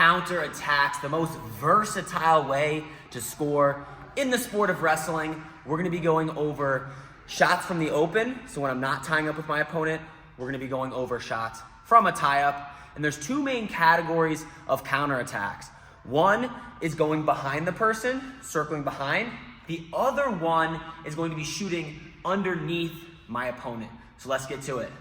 counter attacks, the most versatile way to score in the sport of wrestling. We're gonna be going over shots from the open. So when I'm not tying up with my opponent, we're gonna be going over shots from a tie-up. And there's two main categories of counterattacks. One is going behind the person, circling behind. The other one is going to be shooting underneath my opponent. So let's get to it.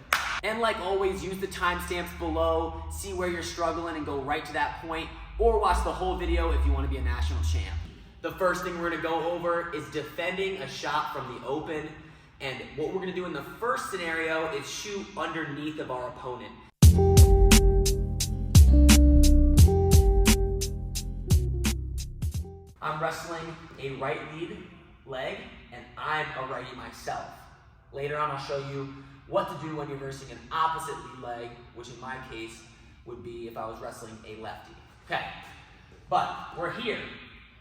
And like always, use the timestamps below, see where you're struggling and go right to that point, or watch the whole video if you want to be a national champ. The first thing we're going to go over is defending a shot from the open. And what we're going to do in the first scenario is shoot underneath of our opponent. I'm wrestling a right lead leg, and I'm a righty myself. Later on, I'll show you what to do when you're versing an opposite lead leg, which in my case would be if I was wrestling a lefty. Okay, but we're here.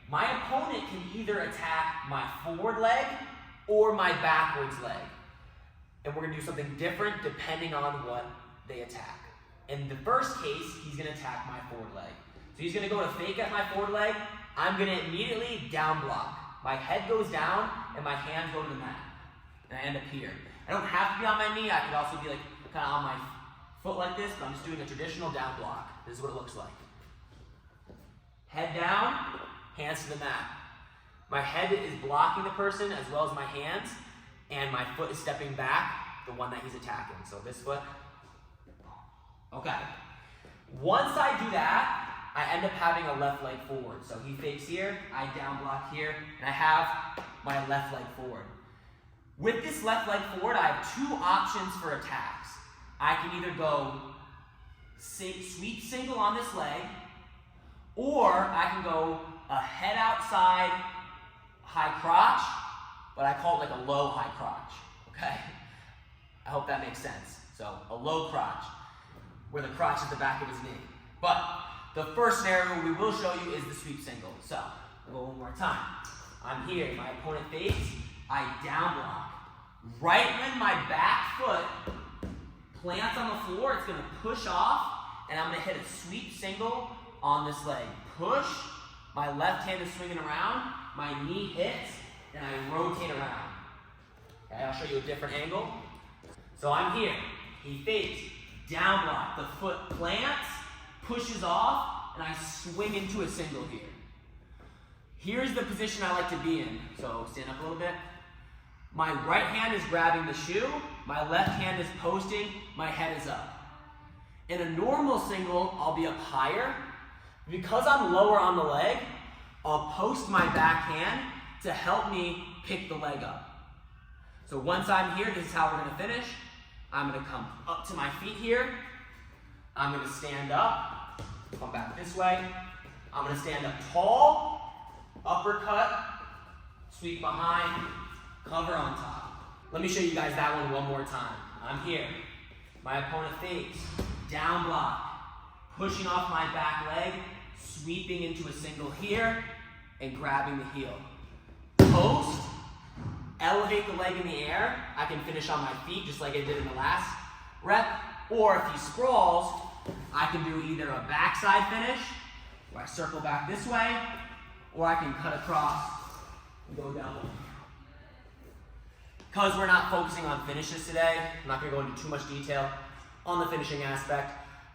My opponent can either attack my forward leg or my backwards leg. And we're gonna do something different depending on what they attack. In the first case, he's gonna attack my forward leg. So he's gonna go to fake at my forward leg. I'm gonna immediately down block. My head goes down and my hands go to the mat. And I end up here. I don't have to be on my knee. I could also be like kind of on my foot like this, but I'm just doing a traditional down block. This is what it looks like. Head down, hands to the mat. My head is blocking the person as well as my hands, and my foot is stepping back, the one that he's attacking. So this foot. Okay. Once I do that, I end up having a left leg forward. So he fakes here, I down block here, and I have my left leg forward. With this left leg forward, I have two options for attacks. I can either go sweep single on this leg, or I can go a head outside high crotch, but I call it like a low high crotch, okay? I hope that makes sense. So a low crotch, where the crotch is the back of his knee. But the first scenario we will show you is the sweep single. So I'll go one more time. I'm here, my opponent fakes, I down block. Right when my back foot plants on the floor, it's gonna push off, and I'm gonna hit a sweep single on this leg. Push, my left hand is swinging around, my knee hits, and I rotate around. Okay, I'll show you a different angle. So I'm here, he fakes, down block, the foot plants, pushes off, and I swing into a single here. Here's the position I like to be in. So stand up a little bit. My right hand is grabbing the shoe, my left hand is posting, my head is up. In a normal single, I'll be up higher. Because I'm lower on the leg, I'll post my back hand to help me pick the leg up. So once I'm here, this is how we're gonna finish. I'm gonna come up to my feet here. I'm gonna stand up, come back this way. I'm gonna stand up tall, uppercut, sweep behind, cover on top. Let me show you guys that one more time. I'm here. My opponent fakes, down block, pushing off my back leg, sweeping into a single here, and grabbing the heel. Post, elevate the leg in the air. I can finish on my feet just like I did in the last rep. Or if he sprawls, I can do either a backside finish, where I circle back this way, or I can cut across and go down. Because we're not focusing on finishes today, I'm not gonna go into too much detail on the finishing aspect.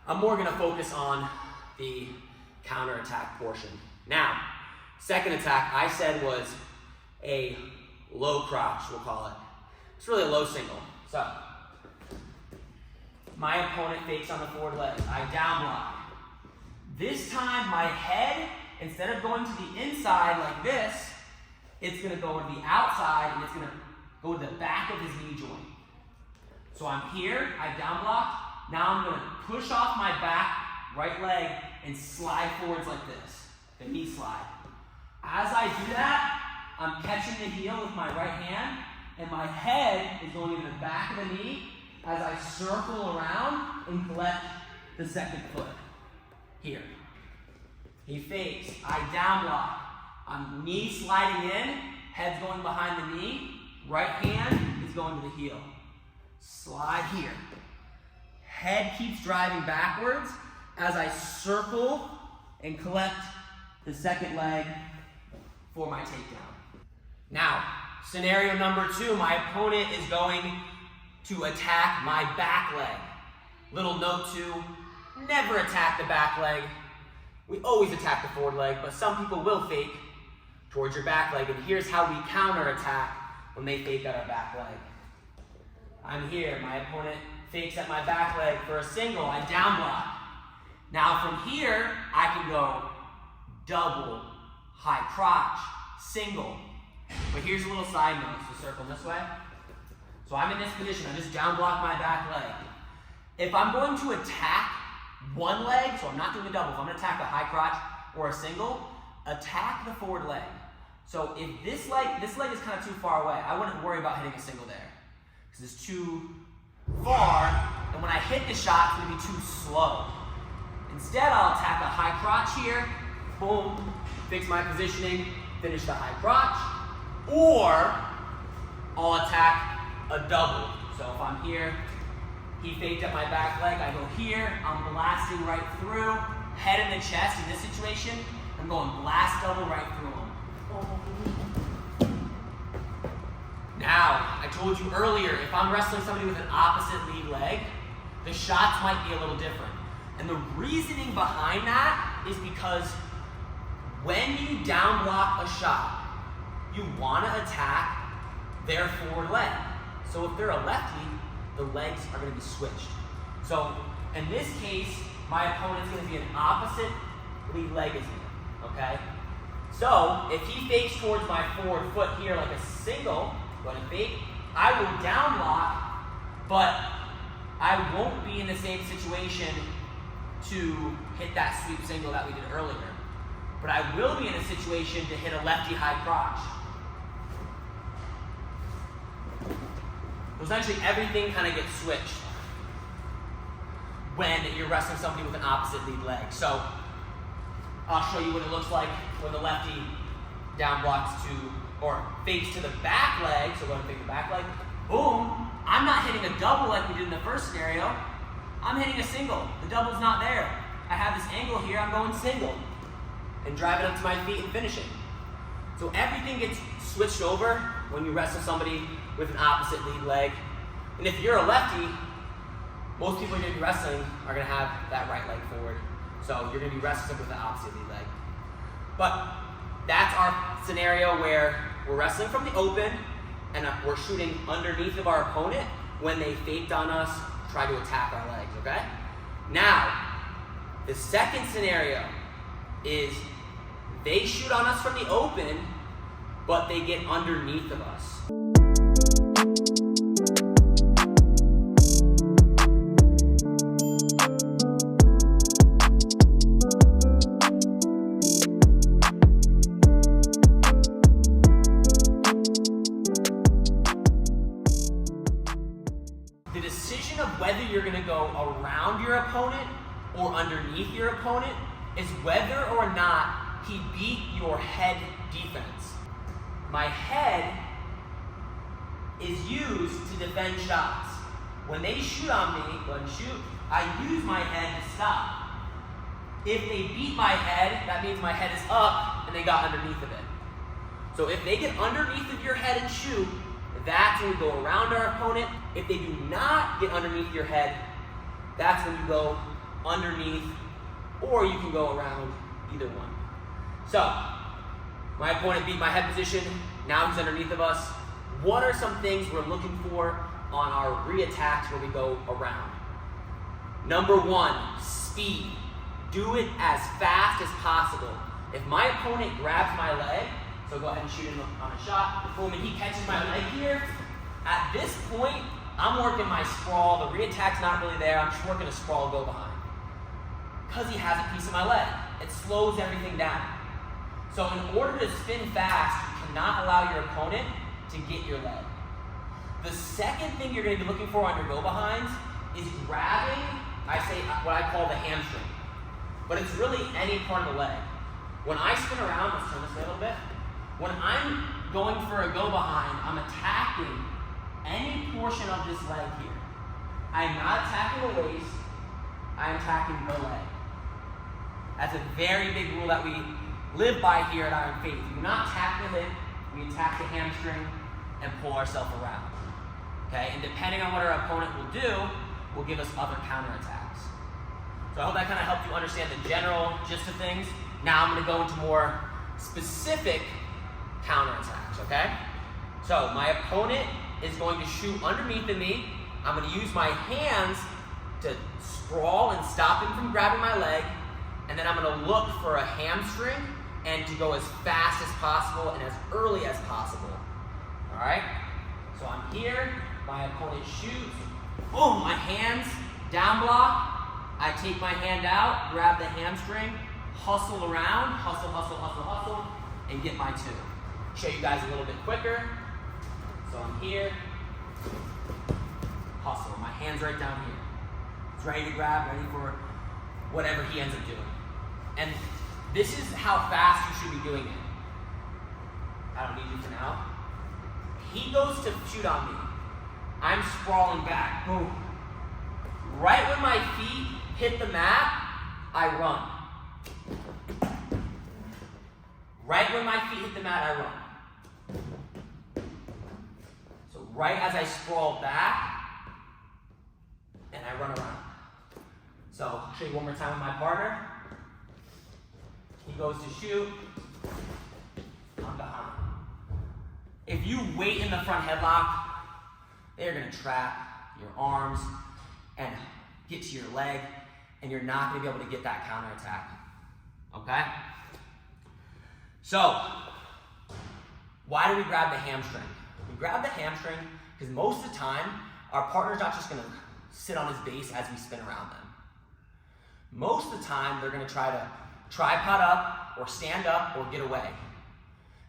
I'm more gonna focus on the counterattack portion. Now, second attack I said was a low crotch, we'll call it. It's really a low single. So, my opponent fakes on the forward leg. I down block. This time my head, instead of going to the inside like this, it's gonna go to the outside and it's gonna go to the back of his knee joint. So I'm here, I down block. Now I'm gonna push off my back right leg and slide forwards like this, the knee slide. As I do that, I'm catching the heel with my right hand, and my head is going into the back of the knee as I circle around and collect the second foot. Here. He fakes, I down block. I'm knee sliding in, head's going behind the knee, right hand is going to the heel. Slide here. Head keeps driving backwards as I circle and collect the second leg for my takedown. Now, scenario number 2, my opponent is going to attack my back leg. Little note 2, never attack the back leg. We always attack the forward leg, but some people will fake towards your back leg, and here's how we counter attack when they fake at our back leg. I'm here, my opponent fakes at my back leg for a single, I down block. Now from here, I can go double, high crotch, single. But here's a little side note, so circle this way. So I'm in this position, I just down block my back leg. If I'm going to attack one leg, so I'm not doing a double, if I'm gonna attack a high crotch or a single, attack the forward leg. So if this leg is kind of too far away, I wouldn't worry about hitting a single there, because it's too far, and when I hit the shot, it's gonna be too slow. Instead, I'll attack a high crotch here, boom, fix my positioning, finish the high crotch, or I'll attack a double. So if I'm here, he faked at my back leg, I go here, I'm blasting right through, head in the chest. In this situation, I'm going blast double right through him. Now, I told you earlier, if I'm wrestling somebody with an opposite lead leg, the shots might be a little different. And the reasoning behind that is because when you down block a shot, you want to attack their forward leg. So if they're a lefty, the legs are going to be switched. So in this case, my opponent's going to be an opposite lead leg as me, okay? So if he fakes towards my forward foot here like a single, go ahead and fake, I will down block, but I won't be in the same situation to hit that sweep single that we did earlier. But I will be in a situation to hit a lefty high crotch. So essentially everything kind of gets switched when you're wrestling somebody with an opposite lead leg. So I'll show you what it looks like when the lefty down blocks to, or fakes to the back leg. So go ahead and fake the back leg. Boom, I'm not hitting a double like we did in the first scenario. I'm hitting a single. The double's not there. I have this angle here, I'm going single. And drive it up to my feet and finish it. So everything gets switched over when you wrestle somebody with an opposite lead leg. And if you're a lefty, most people you're going to be wrestling are going to have that right leg forward. So you're going to be wrestling with the opposite lead leg. But that's our scenario where we're wrestling from the open and we're shooting underneath of our opponent when they faked on us, try to attack our legs, okay? Now, the second scenario is they shoot on us from the open, but they get underneath of us. The decision of whether you're going to go around your opponent or underneath your opponent is whether or not he beat your head defense. My head is used to defend shots. When they shoot on me, go ahead and shoot, I use my head to stop. If they beat my head, that means my head is up and they got underneath of it. So if they get underneath of your head and shoot, that's when we go around our opponent. If they do not get underneath your head, that's when you go underneath, or you can go around, either one. So, my opponent beat my head position, now he's underneath of us. What are some things we're looking for on our re-attacks where we go around? Number 1, speed. Do it as fast as possible. If my opponent grabs my leg, so go ahead and shoot him on a shot, boom, and he catches my leg here, at this point, I'm working my sprawl. The re-attack's not really there, I'm just working a sprawl go behind. Because he has a piece of my leg. It slows everything down. So in order to spin fast, you cannot allow your opponent to get your leg. The second thing you're going to be looking for on your go-behinds is grabbing, I say what I call the hamstring. But it's really any part of the leg. When I spin around, let's turn this way a little bit. When I'm going for a go-behind, I'm attacking any portion of this leg here. I'm not attacking the waist, I'm attacking the leg. That's a very big rule that we live by here at Iron Faith. We do not tap the hip, we attack the hamstring and pull ourselves around. Okay, and depending on what our opponent will do, will give us other counterattacks. So I hope that kind of helped you understand the general gist of things. Now I'm going to go into more specific counterattacks, okay? So my opponent is going to shoot underneath of me. I'm going to use my hands to sprawl and stop him from grabbing my leg, and then I'm going to look for a hamstring and to go as fast as possible and as early as possible. All right? So I'm here, my opponent shoots, boom, my hands, down block, I take my hand out, grab the hamstring, hustle around, hustle, hustle, hustle, hustle, and get my two. Show you guys a little bit quicker. So I'm here, hustle, my hand's right down here. It's ready to grab, ready for whatever he ends up doing. And this is how fast you should be doing it. I don't need you for now. He goes to shoot on me. I'm sprawling back, boom. Right when my feet hit the mat, I run. Right when my feet hit the mat, I run. So right as I sprawl back, and I run around. So I'll show you one more time with my partner. He goes to shoot, I'm behind. If you wait in the front headlock, they're gonna trap your arms and get to your leg, and you're not gonna be able to get that counterattack, okay? So, why do we grab the hamstring? We grab the hamstring because most of the time, our partner's not just gonna sit on his base as we spin around them. Most of the time, they're gonna try to tripod up, or stand up, or get away.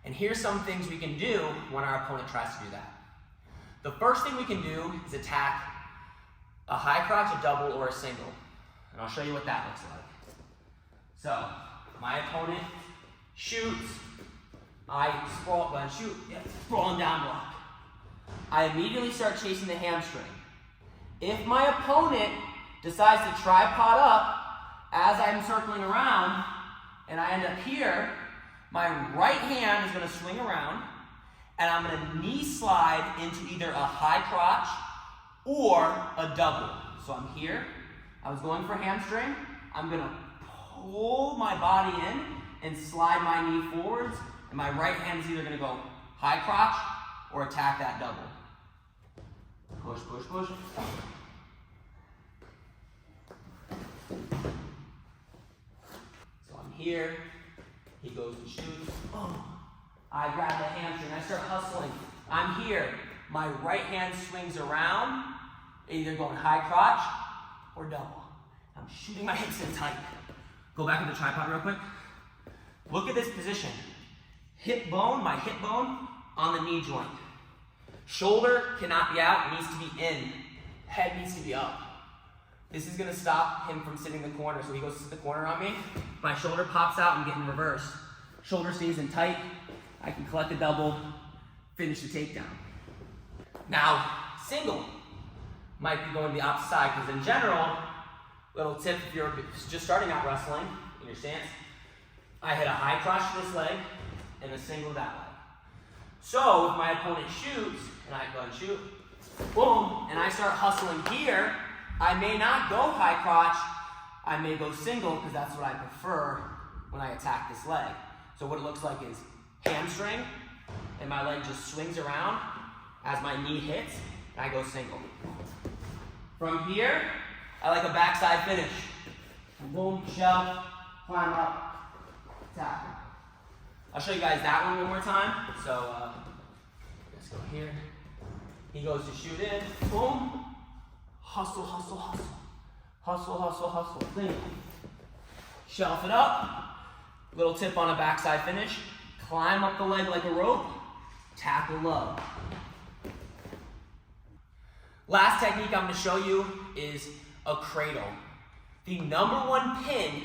And here's some things we can do when our opponent tries to do that. The first thing we can do is attack a high crotch, a double, or a single. And I'll show you what that looks like. So, my opponent shoots, I sprawl, sprawl and down block. I immediately start chasing the hamstring. If my opponent decides to tripod up as I'm circling around, and I end up here, my right hand is going to swing around, and I'm going to knee slide into either a high crotch or a double. So I'm here, I was going for hamstring, I'm going to pull my body in and slide my knee forwards, and my right hand is either going to go high crotch or attack that double. Push, push, push. So I'm here, he goes and shoots, boom. I grab the hamstring, I start hustling. I'm here, my right hand swings around, either going high crotch or double. I'm shooting my hips in tight. Go back into the tripod real quick. Look at this position. Hip bone, my hip bone, on the knee joint. Shoulder cannot be out, it needs to be in. Head needs to be up. This is gonna stop him from sitting in the corner. So he goes to sit the corner on me. My shoulder pops out and getting reversed. Shoulder stays in tight. I can collect a double, finish the takedown. Now, single might be going the opposite side, because in general, little tip if you're just starting out wrestling in your stance, I hit a high crotch to this leg and a single that leg. So if my opponent shoots, and I go and shoot, boom, and I start hustling here, I may not go high crotch, I may go single, because that's what I prefer when I attack this leg. So what it looks like is hamstring, and my leg just swings around as my knee hits, and I go single. From here, I like a backside finish. Boom, shove, climb up, attack. I'll show you guys that one more time. So let's go here. He goes to shoot in, boom, hustle, hustle, hustle. Hustle, hustle, hustle, clean. Shelf it up. Little tip on a backside finish. Climb up the leg like a rope, tackle low. Last technique I'm going to show you is a cradle. The #1 pin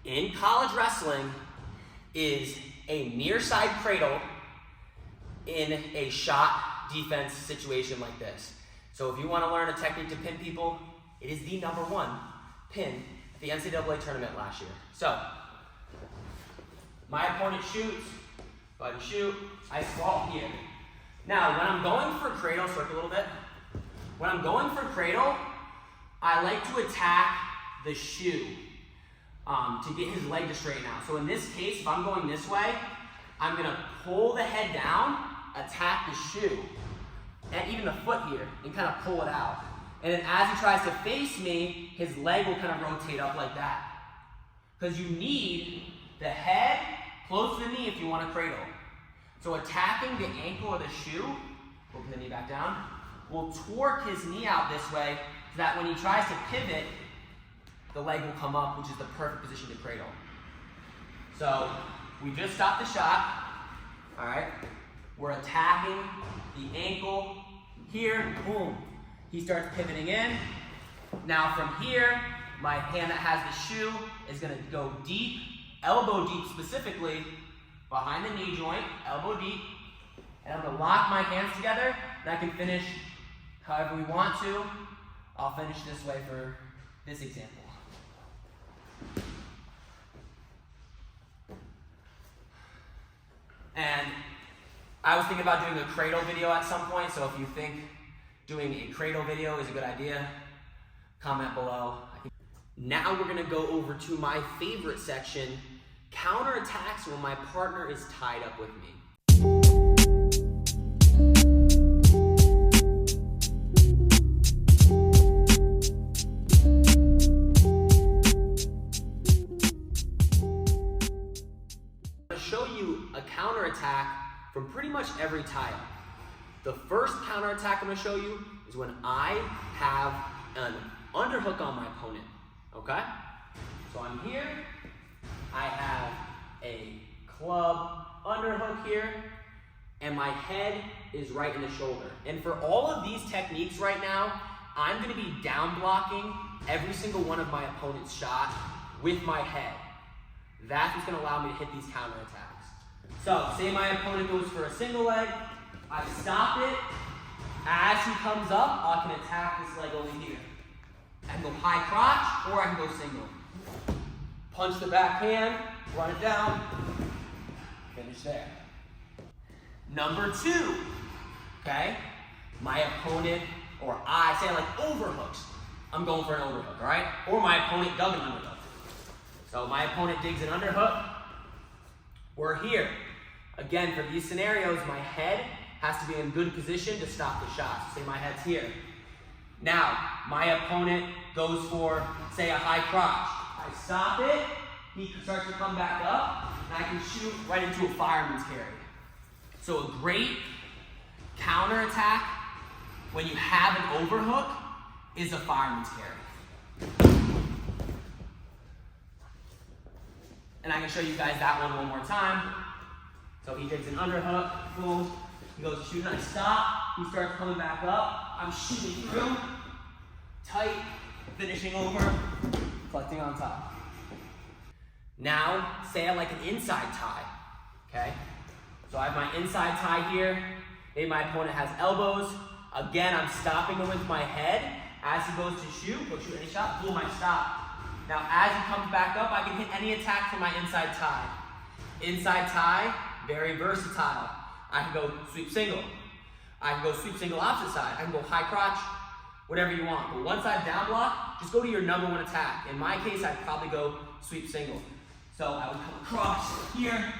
in college wrestling is a near side cradle in a shot defense situation like this. So if you want to learn a technique to pin people, it is the #1 pin the NCAA tournament last year. So, my opponent shoots, go ahead and shoot, I squat here. Now, when I'm going for cradle, circle a little bit. When I'm going for cradle, I like to attack the shoe to get his leg to straighten out. So in this case, if I'm going this way, I'm gonna pull the head down, attack the shoe, and even the foot here, and kind of pull it out. And then as he tries to face me, his leg will kind of rotate up like that. Because you need the head close to the knee if you want to cradle. So attacking the ankle or the shoe, we'll put the knee back down, will torque his knee out this way so that when he tries to pivot, the leg will come up, which is the perfect position to cradle. So we just stopped the shot, all right? We're attacking the ankle here, boom. He starts pivoting in. Now from here, my hand that has the shoe is gonna go deep, elbow deep specifically, behind the knee joint, elbow deep, and I'm gonna lock my hands together, and I can finish however we want to. I'll finish this way for this example. And I was thinking about doing a cradle video at some point, so if you think doing a cradle video is a good idea, comment below. Now we're gonna go over to my favorite section, counterattacks when my partner is tied up with me. I'm gonna show you a counterattack from pretty much every tie-up. The first counterattack I'm gonna show you is when I have an underhook on my opponent, okay? So I'm here, I have a club underhook here, and my head is right in the shoulder. And for all of these techniques right now, I'm gonna be down blocking every single one of my opponent's shots with my head. That's what's gonna allow me to hit these counterattacks. So, say my opponent goes for a single leg, I stop it. As he comes up, I can attack this leg over here. I can go high crotch, or I can go single. Punch the backhand, run it down, finish there. Number two, okay? My opponent, or I, say I like overhooks. I'm going for an overhook, all right? Or my opponent dug an underhook. So my opponent digs an underhook. We're here. Again, for these scenarios, my head has to be in good position to stop the shot. So say my head's here. Now, my opponent goes for, say, a high crotch. I stop it, he starts to come back up, and I can shoot right into a fireman's carry. So a great counterattack when you have an overhook is a fireman's carry. And I can show you guys that one more time. So he takes an underhook, boom, he goes to shoot, and I stop, he starts coming back up, I'm shooting through, tight, finishing over, collecting on top. Now, say I like an inside tie, okay? So I have my inside tie here, maybe my opponent has elbows, again, I'm stopping him with my head, as he goes to shoot, go shoot any shot, boom, I stop. Now, as he comes back up, I can hit any attack from my inside tie. Inside tie, very versatile. I can go sweep single. I can go sweep single opposite side. I can go high crotch, whatever you want. But once I've down block, just go to your number one attack. In my case, I'd probably go sweep single. So I would come across here,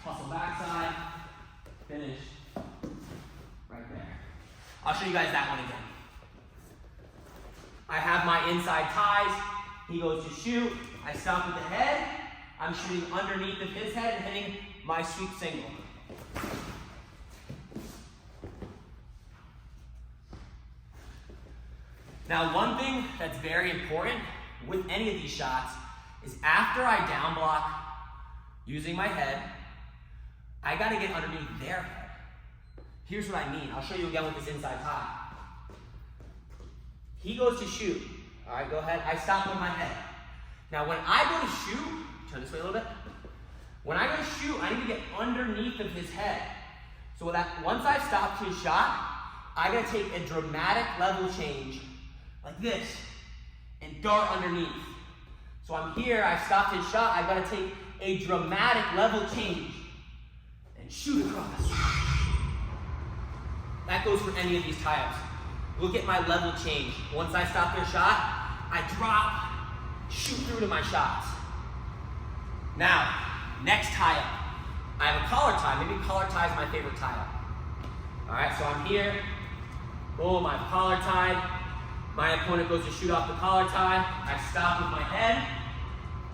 hustle backside, finish right there. I'll show you guys that one again. I have my inside ties. He goes to shoot. I stop with the head. I'm shooting underneath of his head and hitting my sweep single. Now, one thing that's very important with any of these shots is after I down block using my head, I gotta get underneath their head. Here's what I mean. I'll show you again with this inside tie. He goes to shoot. All right, go ahead. I stop with my head. Now, when I go to shoot, turn this way a little bit. When I go to shoot, I need to get underneath of his head. So that once I've stopped his shot, I gotta take a dramatic level change like this and dart underneath. So I'm here, I stopped his shot, I gotta take a dramatic level change and shoot across. That goes for any of these tie-ups. Look at my level change. Once I stop their shot, I drop, shoot through to my shots. Now, next tie-up. I have a collar tie. Maybe collar tie is my favorite tie-up. All right, so I'm here. Boom, I have collar tied. My opponent goes to shoot off the collar tie. I stop with my head.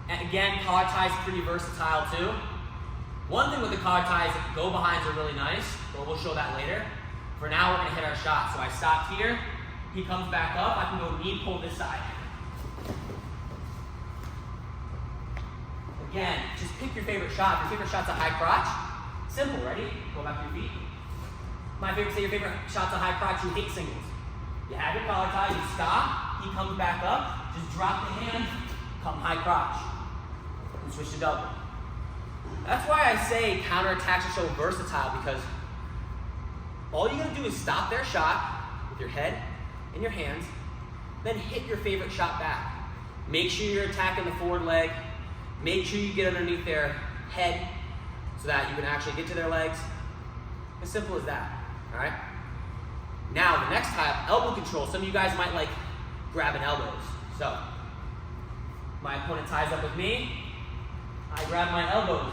And again, collar tie is pretty versatile too. One thing with the collar tie is go behinds are really nice, but we'll show that later. For now, we're gonna hit our shot. So I stopped here. He comes back up. I can go knee pull this side. Again, just pick your favorite shot. If your favorite shot's a high crotch, simple, ready? Go back to your feet. My favorite, say your favorite shot's a high crotch, you hate singles. You have your collar tie, you stop, he comes back up, just drop the hand, come high crotch, and switch to double. That's why I say counterattacks are so versatile, because all you gotta do is stop their shot with your head and your hands, then hit your favorite shot back. Make sure you're attacking the forward leg. Make sure you get underneath their head so that you can actually get to their legs. As simple as that, all right? Now, the next type, elbow control. Some of you guys might like grabbing elbows. So, my opponent ties up with me. I grab my elbows.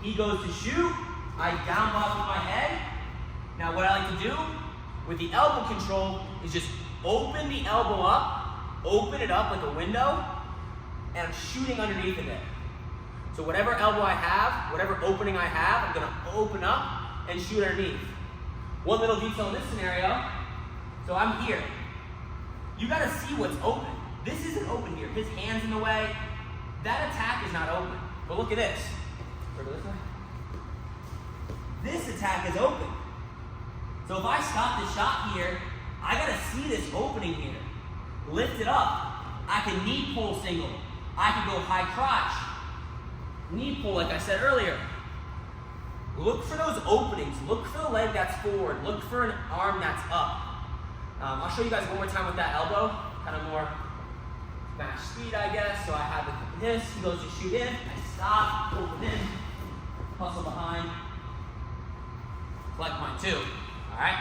He goes to shoot. I down block with my head. Now, what I like to do with the elbow control is just open the elbow up, open it up like a window, and I'm shooting underneath of it. So whatever elbow I have, whatever opening I have, I'm gonna open up and shoot underneath. One little detail in this scenario, so I'm here. You gotta see what's open. This isn't open here. His hand's in the way. That attack is not open. But look at this. Go this way. This attack is open. So if I stop the shot here, I gotta see this opening here. Lift it up. I can knee pull single. I can go high crotch. Knee pull, like I said earlier. Look for those openings. Look for the leg that's forward. Look for an arm that's up. I'll show you guys one more time with that elbow. Kind of more match speed, I guess. So I have this. He goes to shoot in. I stop, open in, hustle behind. Collect mine too. All right?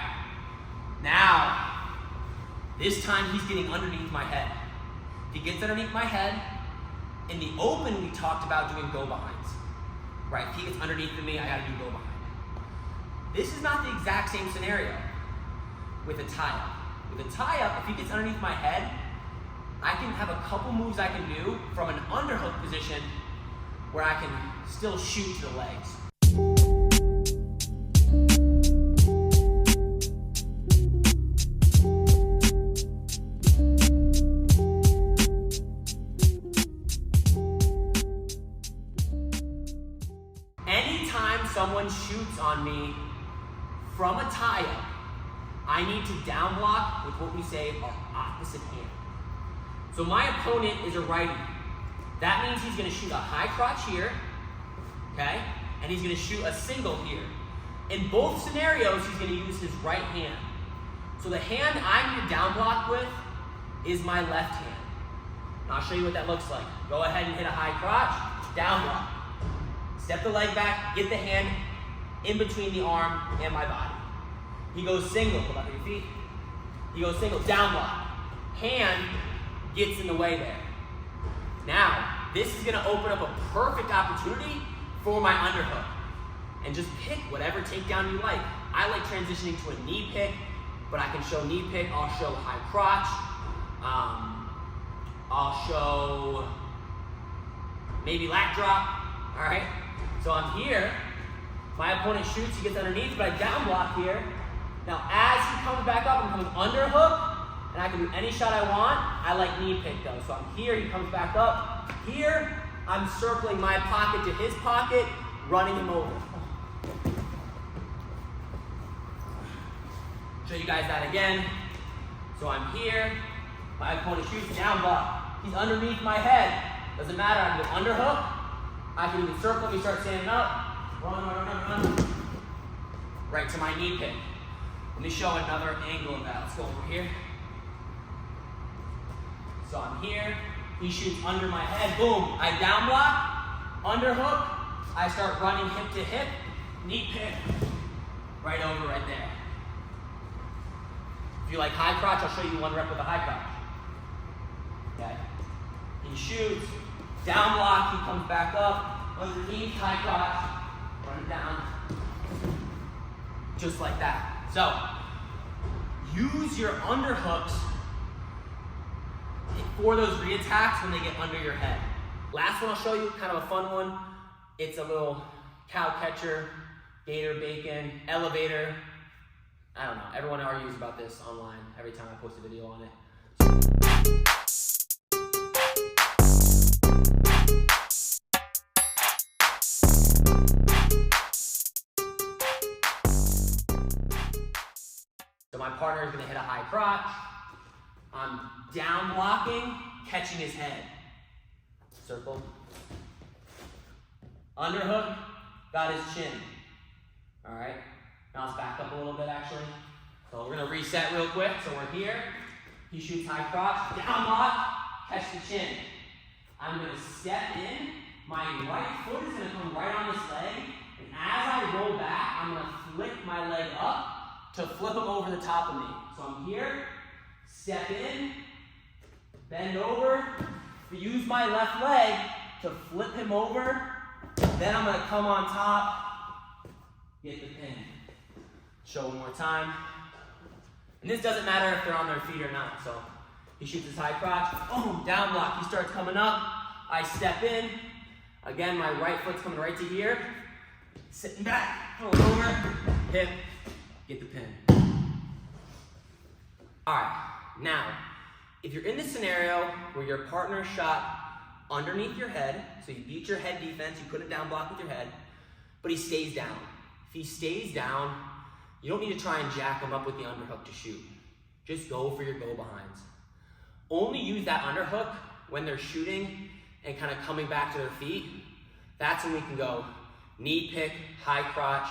Now, this time he's getting underneath my head. If he gets underneath my head, in the open we talked about doing go behinds. Right? If he gets underneath of me, I gotta do go behind. This is not the exact same scenario with a tie-up. With a tie-up, if he gets underneath my head, I can have a couple moves I can do from an underhook position where I can still shoot to the legs. Anytime someone shoots on me from a tie-up, I need to down block with what we say our opposite hand. So my opponent is a righty. That means he's gonna shoot a high crotch here, okay? And he's gonna shoot a single here. In both scenarios, he's gonna use his right hand. So the hand I need to down block with is my left hand. And I'll show you what that looks like. Go ahead and hit a high crotch, down block. Step the leg back, get the hand in between the arm and my body. He goes single, go back to your feet. He goes single, down block. Hand gets in the way there. Now, this is gonna open up a perfect opportunity for my underhook. And just pick whatever takedown you like. I like transitioning to a knee pick, but I can show knee pick, I'll show high crotch. I'll show maybe lat drop, all right? So I'm here, my opponent shoots, he gets underneath, but I down block here. Now as he comes back up, I'm coming underhook, and I can do any shot I want. I like knee pick though. So I'm here, he comes back up. Here, I'm circling my pocket to his pocket, running him over. Show you guys that again. So I'm here, my opponent shoots, down block. He's underneath my head. Doesn't matter, I can go underhook. I can even circle if we start standing up. Run. Right to my knee pick. Let me show another angle of that. Let's go over here. So I'm here, He shoots under my head, boom. I down block, underhook, I start running hip to hip, knee pick, right over right there. If you like high crotch, I'll show you one rep with a high crotch. Okay? He shoots, down block, he comes back up, underneath, high crotch, run it down. Just like that. So, use your underhooks for those reattacks when they get under your head. Last one I'll show you, kind of a fun one. It's a little cow catcher, gator bacon, elevator. I don't know, everyone argues about this online every time I post a video on it. So my partner is gonna hit a high crotch. I'm down blocking, catching his head. Circle. Underhook, got his chin. All right, now let's back up a little bit actually. So we're gonna reset real quick. So we're here, he shoots high crotch, down block, catch the chin. I'm gonna step in, my right foot is gonna come right on this leg, and as I roll back, I'm gonna flick my leg up to flip him over the top of me. So I'm here, step in, bend over, use my left leg to flip him over, then I'm gonna come on top, get the pin. Show one more time. And this doesn't matter if they're on their feet or not. So he shoots his high crotch, boom, down block. He starts coming up, I step in. Again, my right foot's coming right to here. Sitting back, roll over, hip, get the pin. All right, now, if you're in this scenario where your partner shot underneath your head, so you beat your head defense, you couldn't down block with your head, but he stays down. If he stays down, you don't need to try and jack him up with the underhook to shoot. Just go for your go behinds. Only use that underhook when they're shooting and kind of coming back to their feet. That's when we can go knee pick, high crotch,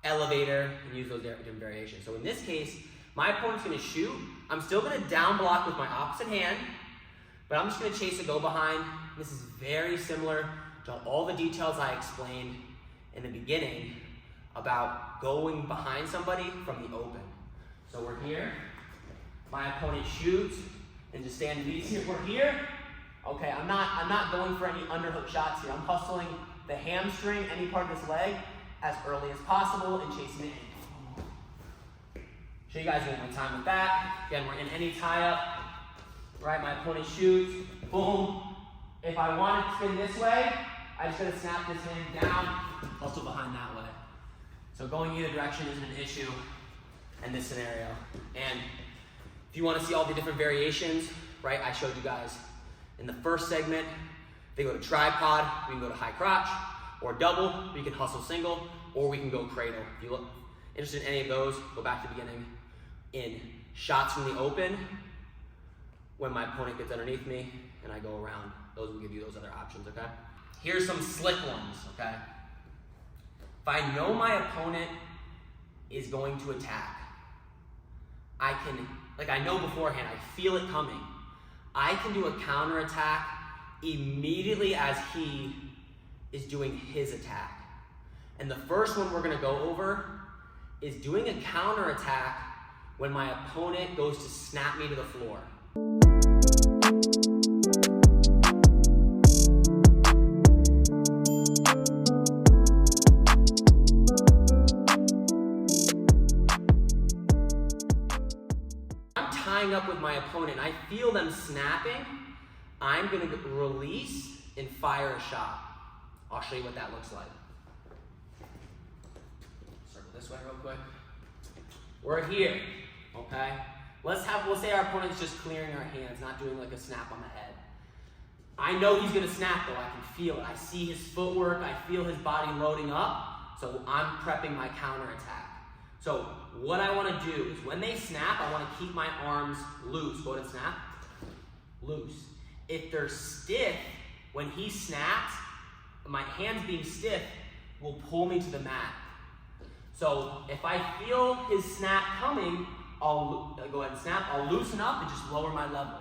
elevator, and use those different variations. So in this case, my opponent's gonna shoot. I'm still gonna down block with my opposite hand, but I'm just gonna chase a go behind. This is very similar to all the details I explained in the beginning about going behind somebody from the open. So we're here, my opponent shoots, and just stand these here. We're here. Okay, I'm not going for any underhook shots here. I'm hustling the hamstring, any part of this leg, as early as possible and chasing it in. Show you guys one more time with that. Again, we're in any tie-up. Right, my opponent shoots, boom. If I want to spin this way, I just gotta snap this hand down, hustle behind that way. So going either direction isn't an issue in this scenario. And if you want to see all the different variations, right, I showed you guys in the first segment. They go to tripod, we can go to high crotch, or double, we can hustle single, or we can go cradle. If you look interested in any of those, go back to the beginning. In shots from the open, when my opponent gets underneath me and I go around, those will give you those other options, okay? Here's some slick ones, okay? If I know my opponent is going to attack, I can, like I know beforehand, I feel it coming. I can do a counter attack immediately as he is doing his attack. And the first one we're gonna go over is doing a counter attack when my opponent goes to snap me to the floor. I'm tying up with my opponent. I feel them snapping. I'm gonna release and fire a shot. I'll show you what that looks like. Circle this way real quick. We're here, okay? We'll say our opponent's just clearing our hands, not doing like a snap on the head. I know he's gonna snap though, I can feel it. I see his footwork, I feel his body loading up, so I'm prepping my counter attack. So what I wanna do is when they snap, I wanna keep my arms loose. Go ahead and snap. Loose. If they're stiff, when he snaps, my hands being stiff will pull me to the mat. So if I feel his snap coming, I'll go ahead and snap. I'll loosen up and just lower my level.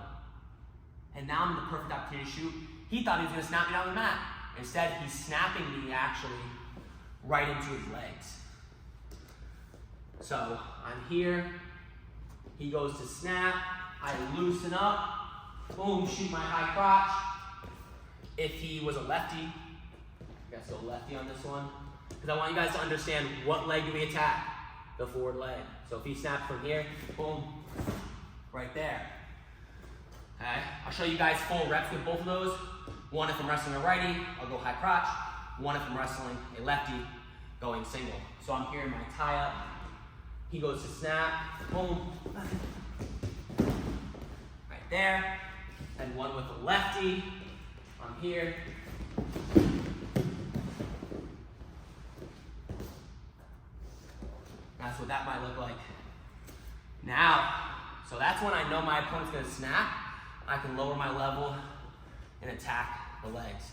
and now I'm in the perfect opportunity to shoot. He thought he was gonna snap me down the mat. Instead, he's snapping me actually right into his legs. So I'm here, he goes to snap, I loosen up, boom, shoot my high crotch. If he was a lefty, I guess go lefty on this one, because I want you guys to understand what leg do we attack? The forward leg. So if he snaps from here, boom, right there. Okay, I'll show you guys full reps with both of those. One if I'm wrestling a righty, I'll go high crotch. One if I'm wrestling a lefty, going single. So I'm here in my tie up. He goes to snap, boom, right there. And one with a lefty, I'm here. That's what that might look like. Now, so that's when I know my opponent's gonna snap. I can lower my level and attack the legs.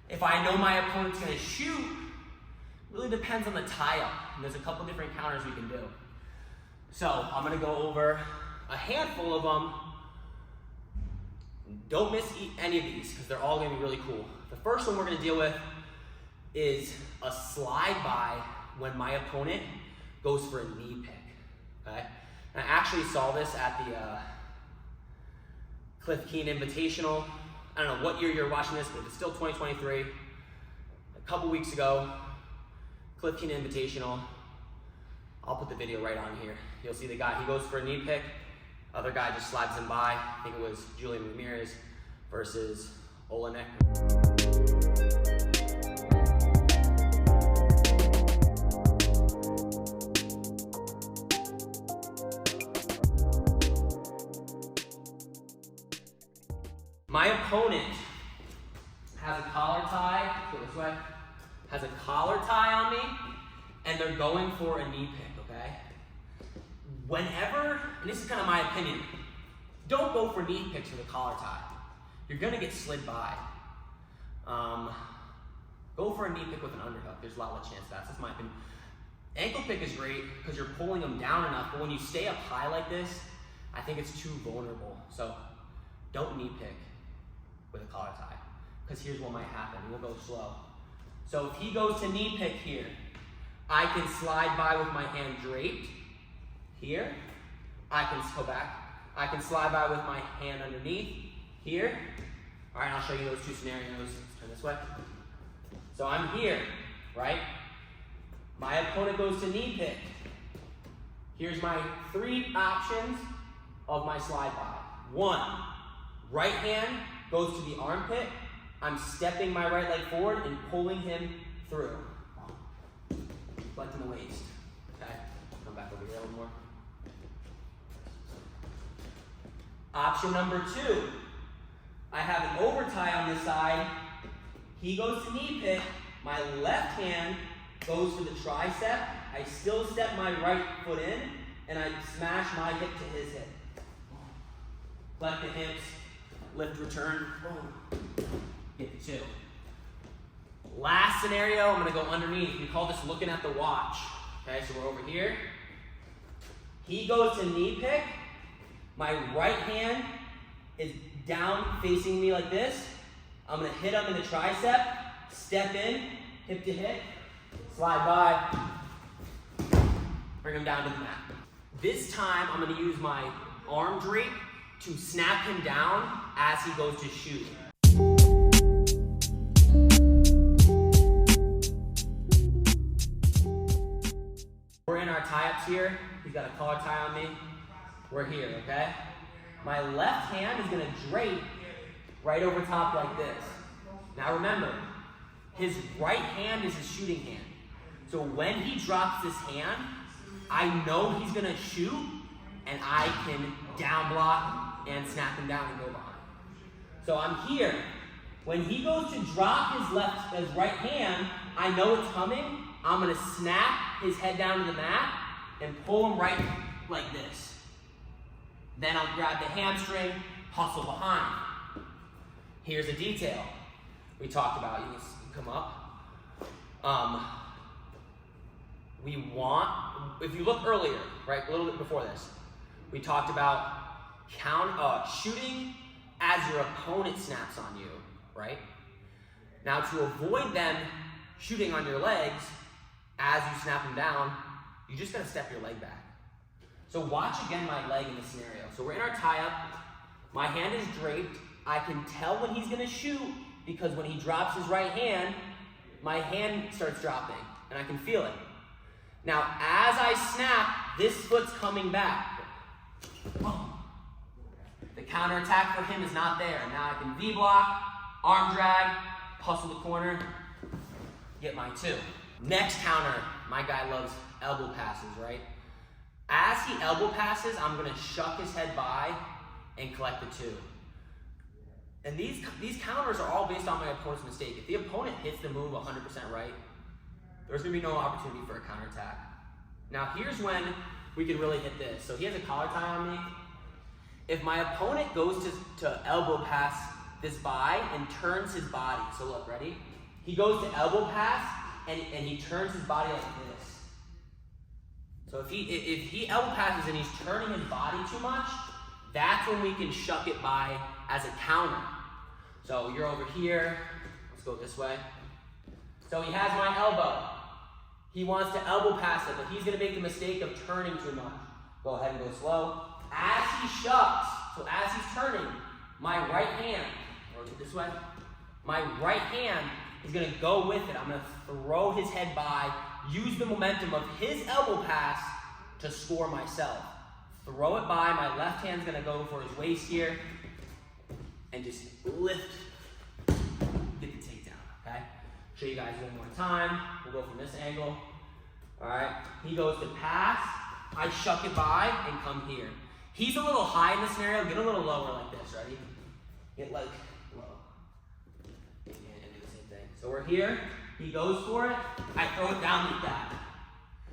If I know my opponent's gonna shoot, it really depends on the tie-up. And there's a couple different counters we can do. So I'm gonna go over a handful of them. Don't miss any of these because they're all gonna be really cool. The first one we're gonna deal with is a slide by when my opponent goes for a knee pick, okay? And I actually saw this at the Cliff Keen Invitational. I don't know what year you're watching this, but it's still 2023. A couple weeks ago, Cliff Keen Invitational. I'll put the video right on here. You'll see the guy, he goes for a knee pick. Other guy just slides him by. I think it was Julian Ramirez versus Olenek. My opponent has a collar tie, go this way, has a collar tie on me, and they're going for a knee pick, okay? Whenever, and this is kind of my opinion, don't go for knee picks with a collar tie. You're gonna get slid by. Go for a knee pick with an underhook. There's a lot of chance of that. That's my opinion. Ankle pick is great because you're pulling them down enough, but when you stay up high like this, I think it's too vulnerable. So don't knee pick with a collar tie, because here's what might happen. We'll go slow. So if he goes to knee pick here, I can slide by with my hand draped here. I can go back. I can slide by with my hand underneath here. All right, I'll show you those two scenarios. Let's turn this way. So I'm here, right? My opponent goes to knee pick. Here's my three options of my slide by. One, right hand goes to the armpit. I'm stepping my right leg forward and pulling him through. Flecting the waist. Okay, come back over here a little more. Option number two, I have an over tie on this side. He goes to knee pick. My left hand goes to the tricep. I still step my right foot in, and I smash my hip to his hip. Flex the hips, lift, return, boom. Get the two. Last scenario, I'm gonna go underneath. We call this looking at the watch. Okay, so we're over here. He goes to knee pick. My right hand is down facing me like this. I'm gonna hit him in the tricep, step in, hip to hip, slide by, bring him down to the mat. This time, I'm gonna use my arm drape to snap him down as he goes to shoot. We're in our tie-ups here. He's got a collar tie on me. We're here, okay? My left hand is gonna drape right over top like this. Now remember, his right hand is his shooting hand. So when he drops this hand, I know he's gonna shoot, and I can down block and snap him down and go behind. So I'm here. When he goes to drop his right hand, I know it's coming. I'm gonna snap his head down to the mat and pull him right like this. Then I'll grab the hamstring, hustle behind. Here's a detail we talked about. You can come up. We want, if you look earlier, right, a little bit before this, we talked about shooting as your opponent snaps on you, right? Now to avoid them shooting on your legs as you snap them down, you just gotta step your leg back. So watch again my leg in this scenario. So we're in our tie-up, my hand is draped, I can tell when he's gonna shoot because when he drops his right hand, my hand starts dropping and I can feel it. Now as I snap, this foot's coming back. The counterattack for him is not there. Now I can V-block, arm drag, hustle the corner, get my 2. Next counter, my guy loves elbow passes, right? As he elbow passes, I'm gonna shuck his head by and collect the 2. And these counters are all based on my opponent's mistake. If the opponent hits the move 100% right, there's gonna be no opportunity for a counterattack. Now here's when we can really hit this. So he has a collar tie on me. If my opponent goes to elbow pass this by and turns his body, so look, ready? He goes to elbow pass and he turns his body like this. So if he elbow passes and he's turning his body too much, that's when we can shuck it by as a counter. So you're over here, let's go this way. So he has my elbow. He wants to elbow pass it, but he's gonna make the mistake of turning too much. Go ahead and go slow. As he shucks, so as he's turning, my right hand, rotate this way, my right hand is gonna go with it. I'm gonna throw his head by, use the momentum of his elbow pass to score myself. Throw it by, my left hand's gonna go for his waist here, and just lift, get the takedown, okay? Show you guys one more time. We'll go from this angle. All right, he goes to pass, I shuck it by and come here. He's a little high in this scenario, get a little lower like this, ready? Get like low. And do the same thing. So we're here, he goes for it, I throw it down like that.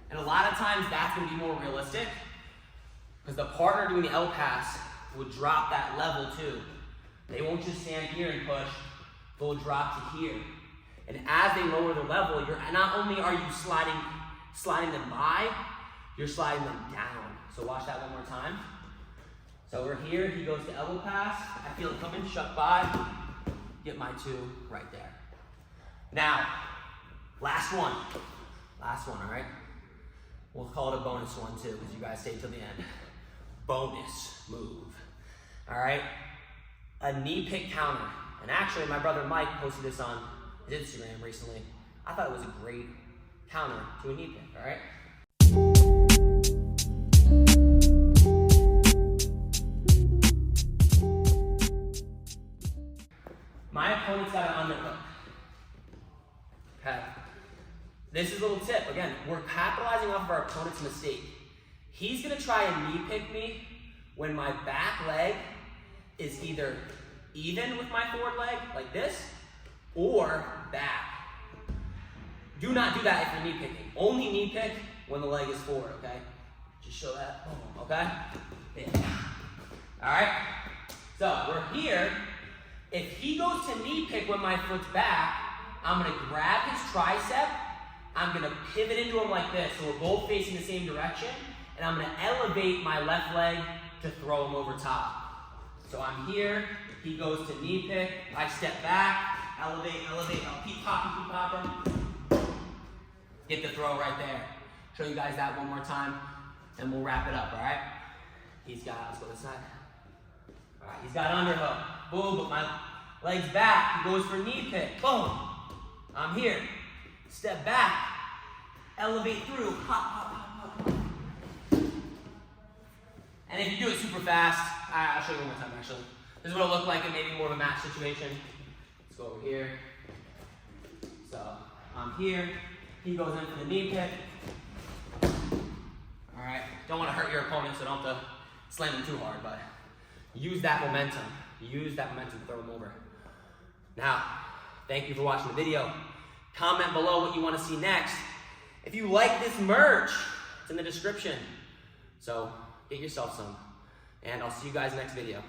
And a lot of times that's gonna be more realistic because the partner doing the L pass would drop that level too. They won't just stand here and push, they'll drop to here. And as they lower the level, not only are you sliding them by, you're sliding them down. So watch that one more time. So we're here, he goes to elbow pass, I feel it coming, shuck by, get my 2 right there. Now, last one, all right? We'll call it a bonus one too, because you guys stayed till the end. Bonus move, all right? A knee pick counter. And actually, my brother Mike posted this on his Instagram recently. I thought it was a great counter to a knee pick, all right? My opponent's got an underhook. Okay. This is a little tip. Again, we're capitalizing off of our opponent's mistake. He's gonna try and knee pick me when my back leg is either even with my forward leg, like this, or back. Do not do that if you're knee picking. Only knee pick when the leg is forward, okay? Just show that, boom, okay? Yeah. All right? So we're here. If he goes to knee pick when my foot's back, I'm gonna grab his tricep, I'm gonna pivot into him like this, so we're both facing the same direction, and I'm gonna elevate my left leg to throw him over top. So I'm here, he goes to knee pick, I step back, elevate, I'll keep popping. Get the throw right there. Show you guys that one more time, and we'll wrap it up, all right? Let's go this side. All right, he's got underhook, boom, but my leg's back, he goes for knee pick, boom. I'm here, step back, elevate through, pop. And if you do it super fast, I'll show you one more time actually. This is what it'll look like in maybe more of a match situation. Let's go over here. So I'm here, he goes in for the knee pick. All right, don't want to hurt your opponent, so don't have to slam them too hard, but use that momentum. Use that momentum to throw them over. Now, thank you for watching the video. Comment below what you want to see next. If you like this merch, it's in the description. So get yourself some. And I'll see you guys next video.